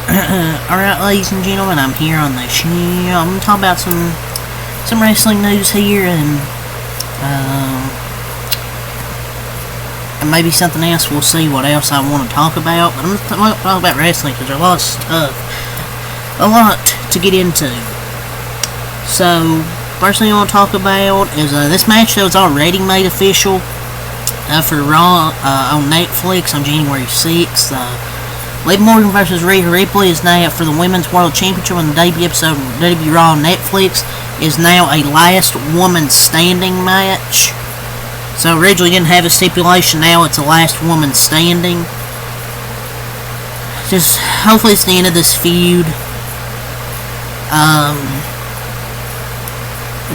Alright, ladies and gentlemen, I'm here on the show. I'm gonna talk about some wrestling news here and maybe something else. We'll see what else I want to talk about. But I'm gonna talk about wrestling because there's a lot of stuff, a lot to get into. So, first thing I want to talk about is this match that was already made official for Raw on Netflix on January 6th. Liv Morgan vs. Rhea Ripley is now for the Women's World Championship on the debut episode of WWE Raw on Netflix. Is now a last woman standing match. So originally didn't have a stipulation, now it's a last woman standing. Just hopefully it's the end of this feud.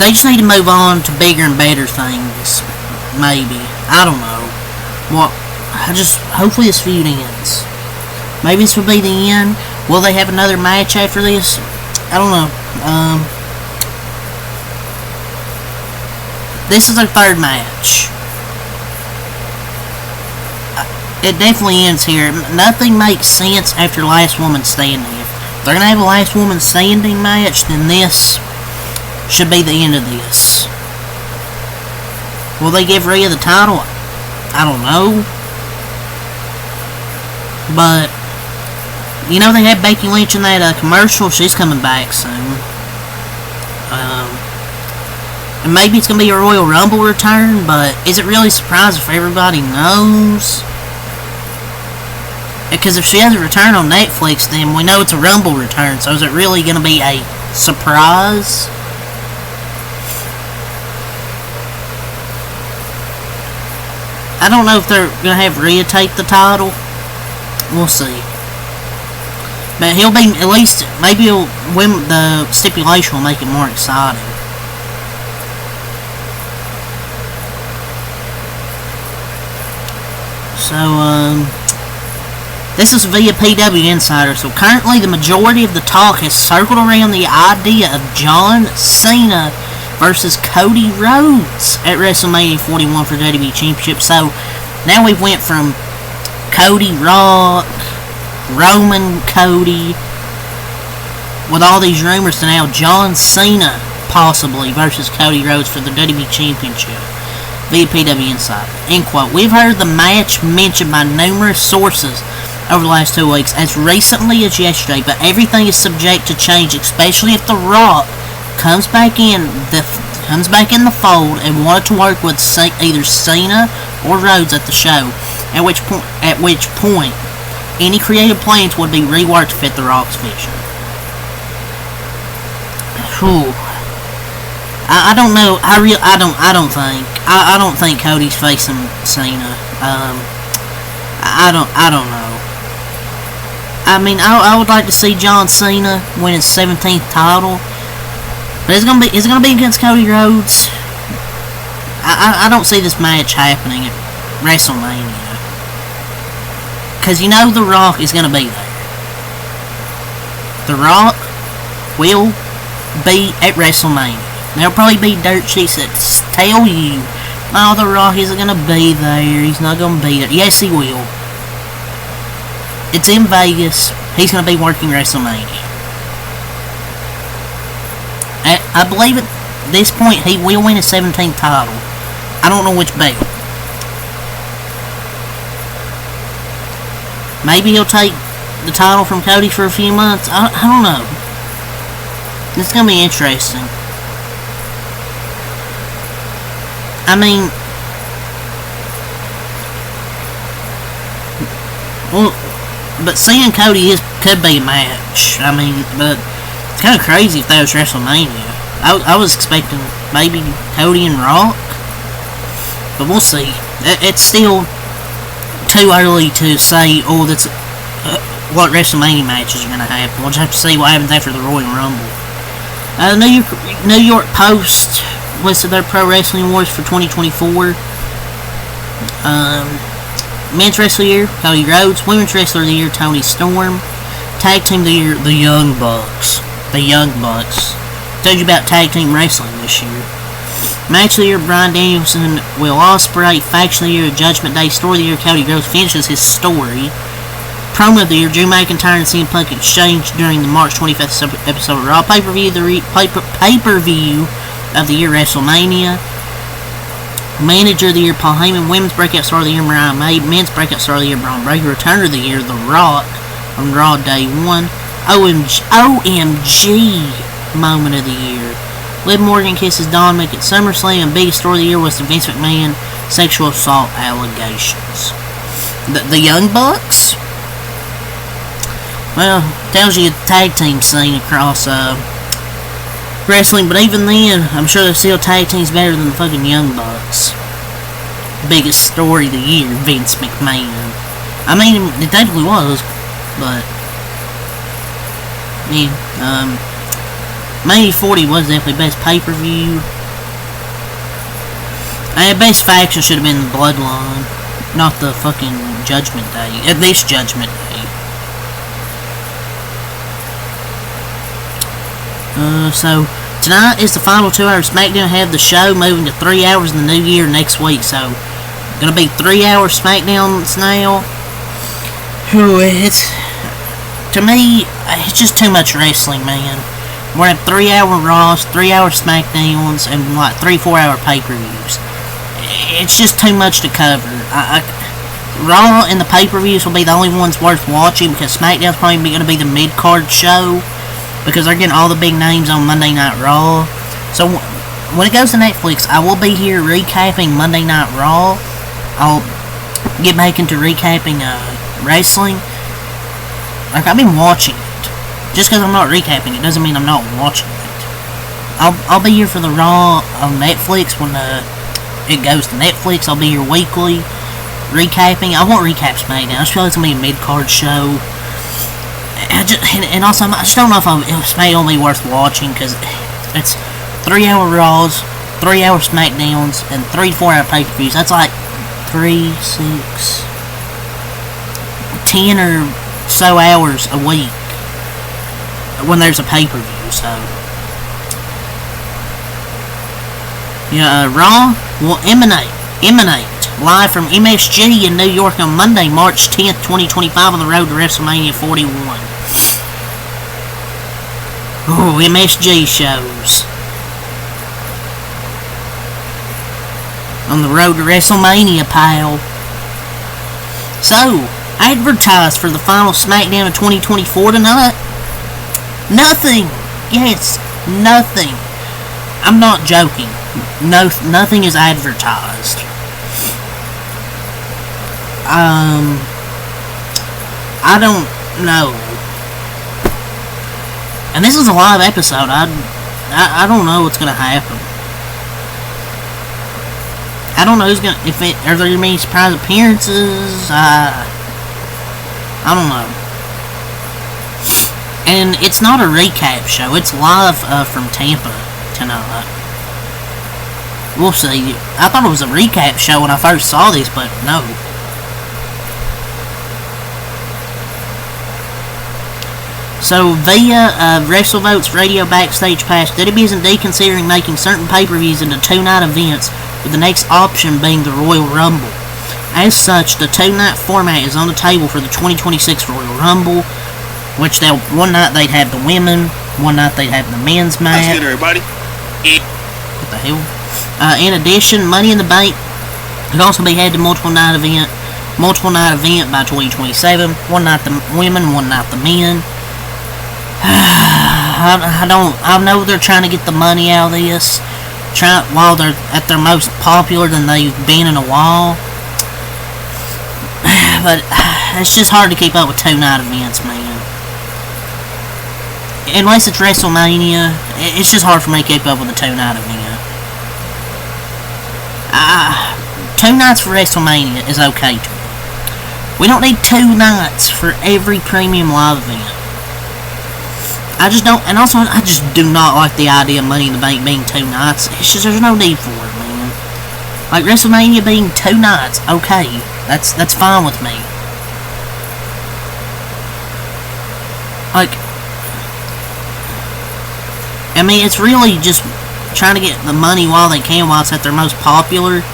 They just need to move on to bigger and better things. Maybe. I don't know. Well, hopefully this feud ends. Maybe this will be the end. Will they have another match after this? I don't know. This is their third match. It definitely ends here. Nothing makes sense after Last Woman Standing. If they're going to have a Last Woman Standing match, then this should be the end of this. Will they give Rhea the title? I don't know. But you know they had Becky Lynch in that commercial. She's coming back soon. And maybe it's going to be a Royal Rumble return, but is it really a surprise if everybody knows? Because if she has a return on Netflix, then we know it's a Rumble return, so is it really going to be a surprise? I don't know if they're going to have Rhea take the title. We'll see. But he'll be, at least, maybe the stipulation will make it more exciting. So, this is via PW Insider. So currently the majority of the talk has circled around the idea of John Cena versus Cody Rhodes at WrestleMania 41 for the WWE Championship. So now we've went from Cody Rock, Roman Cody, with all these rumors, to now John Cena possibly versus Cody Rhodes for the WWE Championship via PW Insider. End quote. We've heard the match mentioned by numerous sources over the last 2 weeks, as recently as yesterday, but everything is subject to change, especially if The Rock comes back in the fold and wanted to work with either Cena or Rhodes at the show, at which point any creative plans would be reworked to fit The Rock's vision. Whew. I don't know. I don't think Cody's facing Cena. I don't know. I mean, I would like to see John Cena win his 17th title, but is it gonna be against Cody Rhodes? I don't see this match happening at WrestleMania, because you know The Rock is gonna be there. The Rock will be at WrestleMania. There'll probably be dirt sheets that tell you, oh, The Rock isn't going to be there, he's not going to be there. Yes, he will. It's in Vegas, he's going to be working WrestleMania. I believe at this point he will win his 17th title. I don't know which belt. Maybe he'll take the title from Cody for a few months. I don't know. It's going to be interesting. I mean, well, but seeing Cody could be a match. I mean, but it's kind of crazy if that was WrestleMania. I was expecting maybe Cody and Rock, but we'll see. It's still too early to say, oh, that's what WrestleMania matches are going to happen. We'll just have to see what happens after the Royal Rumble. New York Post listed their Pro Wrestling Awards for 2024. Men's Wrestler of the Year, Cody Rhodes. Women's Wrestler of the Year, Toni Storm. Tag Team of the Year, The Young Bucks. The Young Bucks. Told you about tag team wrestling this year. Match of the Year, Bryan Danielson, Will Ospreay. Faction of the Year, Judgment Day. Story of the Year, Cody Rhodes finishes his story. promo of the year, Drew McIntyre and CM Punk exchanged during the March 25th episode of Raw pay-per-view. The pay-per-view of the year, WrestleMania. Manager of the year, Paul Heyman. Women's breakout star of the year, Mariah May. Men's breakout star of the year, Braun Breaker. Returner of the year, The Rock on Raw Day 1. OMG moment of the year. Liv Morgan kisses Dominic at SummerSlam. And biggest story of the year was the Vince McMahon sexual assault allegations. The Young Bucks? Well, tells you the tag team scene across wrestling, but even then, I'm sure the still tag team's better than the fucking Young Bucks. Biggest story of the year, Vince McMahon. I mean, it technically was, but yeah, Mania 40 was definitely best pay-per-view. Best faction should have been the Bloodline, not the fucking Judgment Day. At least Judgment Day. So tonight is the final 2 hours. SmackDown have the show moving to 3 hours in the new year next week. So gonna be 3 hours SmackDowns now. It's, to me, it's just too much wrestling, man. We're at 3 hour Raws, 3 hour SmackDowns, and like 3-4 hour pay-per-views. It's just too much to cover. Raw and the pay-per-views will be the only ones worth watching because SmackDown's probably going to be the mid-card show because they're getting all the big names on Monday Night Raw. So when it goes to Netflix, I will be here recapping Monday Night Raw. I'll get back into recapping wrestling. Like, I've been watching it. Just because I'm not recapping it doesn't mean I'm not watching it. I'll be here for the Raw on Netflix when it goes to Netflix. I'll be here weekly recapping. I won't recap SmackDown. I just feel like it's going to be a mid-card show. And also, I just don't know if SmackDown will be worth watching because it's 3 hour Raws, 3 hour SmackDowns, and 3-4 hour pay-per-views. That's like 3, 6, 10 or so hours a week when there's a pay-per-view. So yeah, Raw will emanate live from MSG in New York on Monday, March 10th, 2025 on the road to WrestleMania 41. Oh, MSG shows. On the road to WrestleMania, pal. So, advertised for the final SmackDown of 2024 tonight? Nothing! Yes, nothing. I'm not joking. No, nothing is advertised. I don't know. And this is a live episode. I don't know what's gonna happen. I don't know who's gonna. Are there gonna be any surprise appearances? I don't know. And it's not a recap show. It's live from Tampa tonight. We'll see. I thought it was a recap show when I first saw this, but no. So, via WrestleVote's Radio Backstage Pass, WWE is indeed considering making certain pay-per-views into two-night events, with the next option being the Royal Rumble. As such, the two-night format is on the table for the 2026 Royal Rumble, which one night they'd have the women, one night they'd have the men's match. That's good, everybody. What the hell? In addition, Money in the Bank could also be had to multiple night event by 2027. One night the women, one night the men. I know they're trying to get the money out of this, while they're at their most popular than they've been in a while. But it's just hard to keep up with two-night events, man. Unless it's WrestleMania, it's just hard for me to keep up with a two-night event. 2 nights for WrestleMania is okay to me. We don't need 2 nights for every premium live event. I just don't, and also I just do not like the idea of Money in the Bank being 2 nights. It's just, there's no need for it, man. Like, WrestleMania being 2 nights, okay, that's fine with me. Like, I mean, it's really just trying to get the money while they can, while it's at their most popular.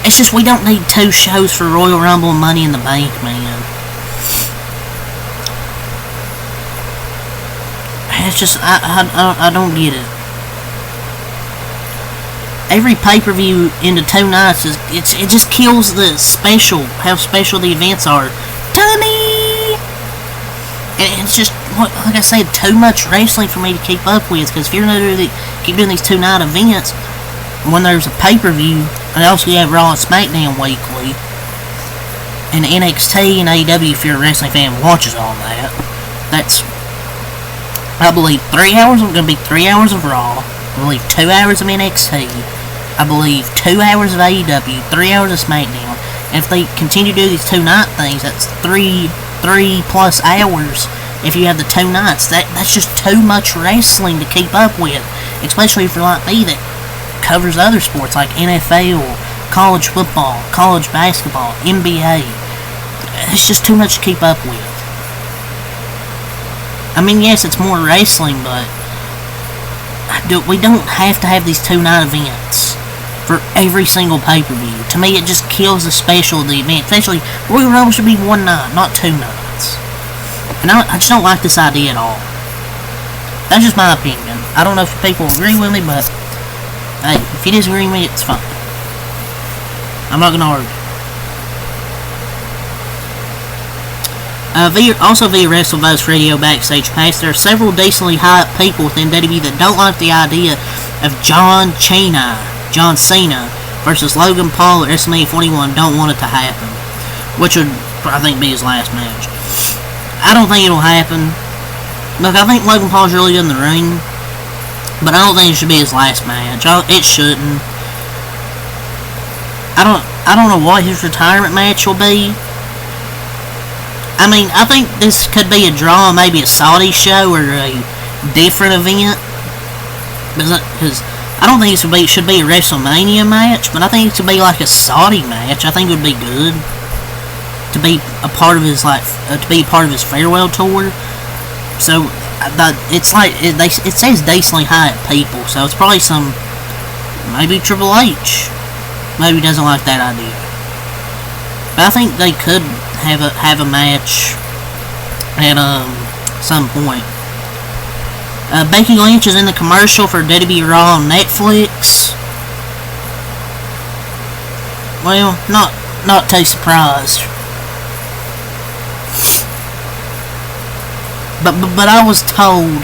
It's just, we don't need 2 shows for Royal Rumble and Money in the Bank, man. it's just, I don't get it. Every pay-per-view into 2 nights, it just kills the special, how special the events are to me. And it's just, like I said, too much wrestling for me to keep up with, because if you're going to keep doing these 2-night events, when there's a pay-per-view, and also you have Raw and SmackDown weekly, and NXT and AEW, if you're a wrestling fan, watches all that. That's, I believe, 3 hours, going to be 3 hours of Raw, I believe 2 hours of NXT, I believe 2 hours of AEW, 3 hours of SmackDown, and if they continue to do these 2-night things, that's 3 plus hours. If you have the 2 nights, that's just too much wrestling to keep up with, especially if you're like me that covers other sports like NFL, college football, college basketball, NBA. It's just too much to keep up with. I mean, yes, it's more wrestling, but we don't have to have these 2-night events for every single pay-per-view. To me, it just kills the special of the event. Especially, Royal Rumble should be 1 night, not 2 nights. And I just don't like this idea at all. That's just my opinion. I don't know if people agree with me, but hey, if you disagree with me, it's fine. I'm not gonna argue. Also via WrestleVotes Radio Backstage Pass, there are several decently hyped people within WWE that don't like the idea of John Cena versus Logan Paul at WrestleMania 41. Don't want it to happen, which would, I think, be his last match. I don't think it'll happen. Look, I think Logan Paul's really good in the ring, but I don't think it should be his last match. It shouldn't. I don't know what his retirement match will be. I mean, I think this could be a draw, maybe a Saudi show or a different event. Because I don't think it should be a WrestleMania match, but I think it should be like a Saudi match. I think it would be good to be a part of his farewell tour. So it's like it says decently hyped people, so it's probably maybe Triple H maybe doesn't like that idea. But I think they could have a match at some point. Becky Lynch is in the commercial for WWE Raw on Netflix. Well, not too surprised. But I was told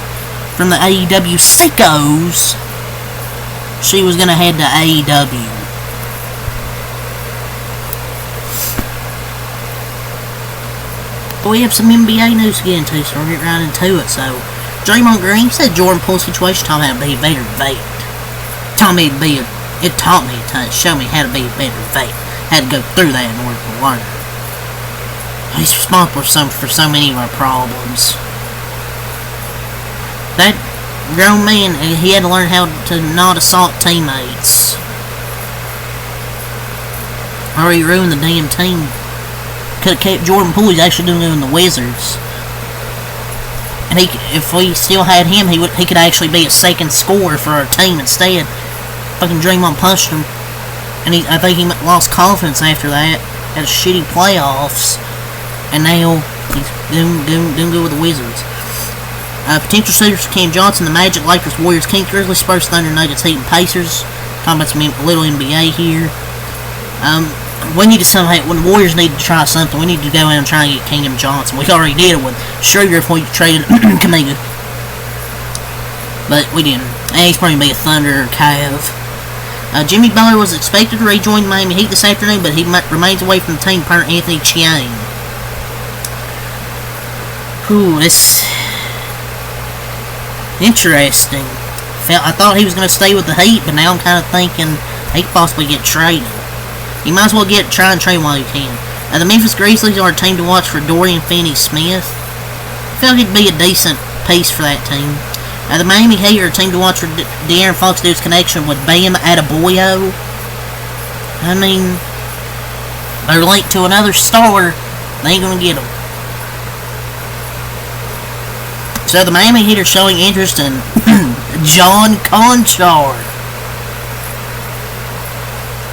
from the AEW sickos she was gonna head to AEW. But we have some NBA news to get into, so we'll get right into it. So, Draymond Green said Jordan Poole situation taught me how to be a better vet. It taught me to show me how to be a better vet. Had to go through that in order to learn. He's responsible for so many of our problems. That grown man, he had to learn how to not assault teammates, or he ruined the damn team. Could have kept Jordan Poole. He's actually doing it in the Wizards. And if we still had him, he could actually be a second scorer for our team instead. Fucking Draymond punched him, and I think he lost confidence after that. Had shitty playoffs, and now he's doing good with the Wizards. Potential suitors for Cam Johnson: the Magic, Lakers, Warriors, Kings, Grizzlies, Spurs, Thunder, Nuggets, Heat, and Pacers. Talking about some little NBA here. We need to when the Warriors need to try something, we need to go out and try and get Cam Johnson. We already did it with Schroeder if we traded Kaminga. But we didn't. And he's probably going to be a Thunder or Cav. Jimmy Butler was expected to rejoin Miami Heat this afternoon, but he remains away from the team per Anthony Chiang. It's interesting. I thought he was going to stay with the Heat, but now I'm kind of thinking he could possibly get traded. You might as well try and trade while you can. The Memphis Grizzlies are a team to watch for Dorian Finney-Smith. I feel like he'd be a decent piece for that team. The Miami Heat are a team to watch for De'Aaron Fox due to his connection with Bam Adebayo. I mean, they're linked to another star. They ain't gonna get him. So the Miami Heat are showing interest in John Conchar.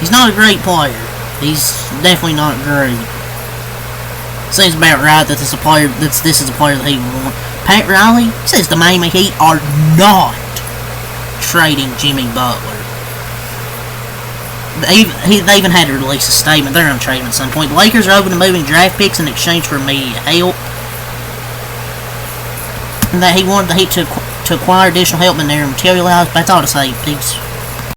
He's not a great player. He's definitely not great. Seems about right that this is a player that he would want. Pat Riley says the Miami Heat are not trading Jimmy Butler. They even had to release a statement. They're going to trade him at some point. The Lakers are open to moving draft picks in exchange for immediate help. And that he wanted the Heat to acquire additional help, and they're materialized. But that's all to say. Peace.